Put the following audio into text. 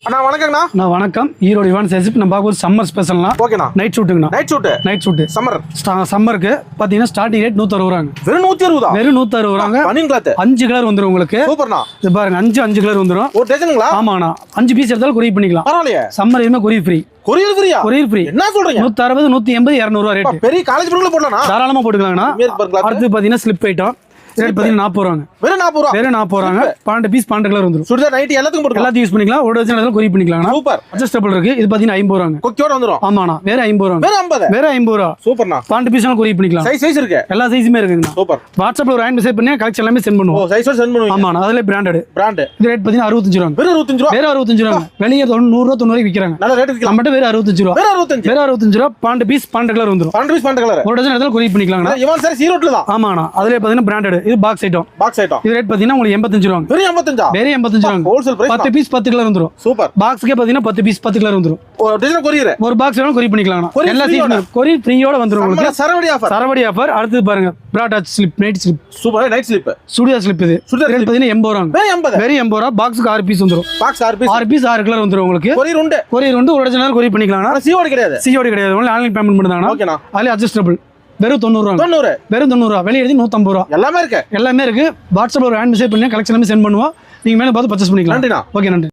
அண்ணா வணக்கங்கண்ணா. நான் வணக்கம். ஈரோடு இவான் சேசிப் நம்ம பார்க்க சம்மர் ஸ்பெஷல்னா ஓகேண்ணா. நைட் ஷூட்டுங்கண்ணா. நைட் ஷூட் சம்மர் சம்மருக்கு பார்த்தீங்கன்னா ஸ்டார்டிங் ரேட் 160 ரூபாங்க. வெறும் 160 வெறும் 160 ரூபாங்க. பனியன் கிளாத் 5 கலர் வந்துரும் உங்களுக்கு. சூப்பர்ண்ணா. இது பாருங்க 5 கலர் வந்துரும். ஒரு டஜனுங்களா? ஆமாண்ணா. 5 பீஸ் எடுத்தாலும் கொரியர் பண்ணிக்கலாம். பரவாயில்லையே. சம்மர் எதுவுமே கொரியர் ஃப்ரீ. கொரியர் ஃப்ரீயா? Courier free. என்ன சொல்றீங்க? 160 180 200 ரூபா ரேட். பெரிய காலேஜ் பொருட்களை போடலாம்ண்ணா. தாராளமா போட்டுக்கலாம்ண்ணா. அடுத்து பார்த்தீங்கன்னா ஸ்லிப் ஐட்டம் ரேட் பார்த்தீங்கன்னா 40 ரூபாங்க. வெறும் 40 ரூபா. வெறும் 40 ரூபாங்க. 12 பீஸ் 12 கலர் வந்துரும். சுடிதார் நைட் எல்லாத்துக்கும் போட்டுக்கலாம். எல்லாத்தையும் யூஸ் பண்ணிக்கலாம். ஒரு டஜன் எடுத்தாலும் கொரியர் பண்ணிக்கலாம். சூப்பர். அட்ஜஸ்டபிள் இருக்கு. இது பார்த்தீங்கன்னா 50 ரூபாங்க. கொக்கியோட வந்துரும். ஆமாண்ணா. வேற 50 ரூபாங்க. வெறும் 50. வேற 50 ரூபா. சூப்பர்ண்ணா. 12 பீஸ்லாம் கொரியர் பண்ணிக்கலாம். சைஸ் இருக்கு. எல்லா சைஸுமே இருக்குங்கண்ணா. சூப்பர். வாட்ஸ்அப்ல ஒரு மெசேஜ் பண்ணி கலெக்ஷன் எல்லாமே சென்ட் பண்ணுவோம். ஓ சைஸோட சென்ட் பண்ணுவீங்க. ஆமாண்ணா. அதுல பிராண்டட் இது ரேட் பார்த்தீங்கன்னா 65 ரூபாங்க. வெறும் 65 ரூபா. வேற 65 ரூபாங்க. வெளியே 100 ரூபா 90 ரூபாய்க்கு விற்கிறாங்க. நல்ல ரேட் விக்கலாம். நம்மகிட்ட வேற 65 ரூபா. வெறும் 65. வேற 65 ரூபா. 12 பீஸ் 12 கலர் வந்துரும். 12 பீஸ் 12 கலர். ஒரு டஜன் எடுத்தாலும் கொரியர் பண்ணிக்கலாங்கண்ணா. இவன் சார் ஈரோட்ல தான். ஆமாண்ணா. அதுல பார்த்தீங்கன்னா பிராண்டட். இது பாக்ஸ் ஐட்டம். Box item. இது ரேட் பார்த்தீங்கன்னா உங்களுக்கு 85 ரூபாங்க. வெறும் 85. வேற 85 ரூபாங்க. Wholesale price. 10 பீஸ் 10 கலர் வந்துரும். சூப்பர். பாக்ஸ்க்கே பார்த்தீங்கன்னா 10 பீஸ் 10 கலர் வந்துரும். ஒரு டஜன் கொரியர். ஒரு பாக்ஸ் வேணும் கொரியர் பண்ணிக்கலாங்கண்ணா. Courier எல்லா free சைஸும் கொரியர் ஃப்ரீயோட வந்துரும் உங்களுக்கு. சரவடி ஆஃபர். சரவடி ஆஃபர். அடுத்து பாருங்க பிராட்டா slip night slip. Super. Night slip. சுடியா ஸ்லிப். இது சுடிதார் ரேட் பார்த்தீங்கன்னா 80 ரூபாங்க. வெறும் 80. வெறும் 80 ரூபா. பாக்ஸுக்கு 6 பீஸ் வந்துரும். Box 6 piece. 6 பீஸ் 6 கலர் வந்துரும் உங்களுக்கு. கொரியர் உண்டு. கொரியர் வந்து ஒரு டஜன் கொரியர் பண்ணிக்கலாம்னா. சிஓடி கிடையாது. சிஓடி கிடையாது. ஒன்லி ஆன்லைன் பேமெண்ட் மட்டும் ஓகேண்ணா. தானா. அதுல அட்ஜஸ்டபிள். வெறும் 90 ரூபாங்க. 90. வெறும் 90 ரூபா. வெளியே எழுதி 150 ரூபா. எல்லாமே இருக்கு. எல்லாமே இருக்கு. வாட்ஸ்அப்ல ஒரு மெசேஜ் பண்ணி கலெக்ஷன் எல்லாமே சென்ட் பண்ணுவோம். நீங்க மேல பார்த்து பர்ச்சேஸ் பண்ணிக்கலாம். நன்றிண்ணா. ஓகே நன்றி.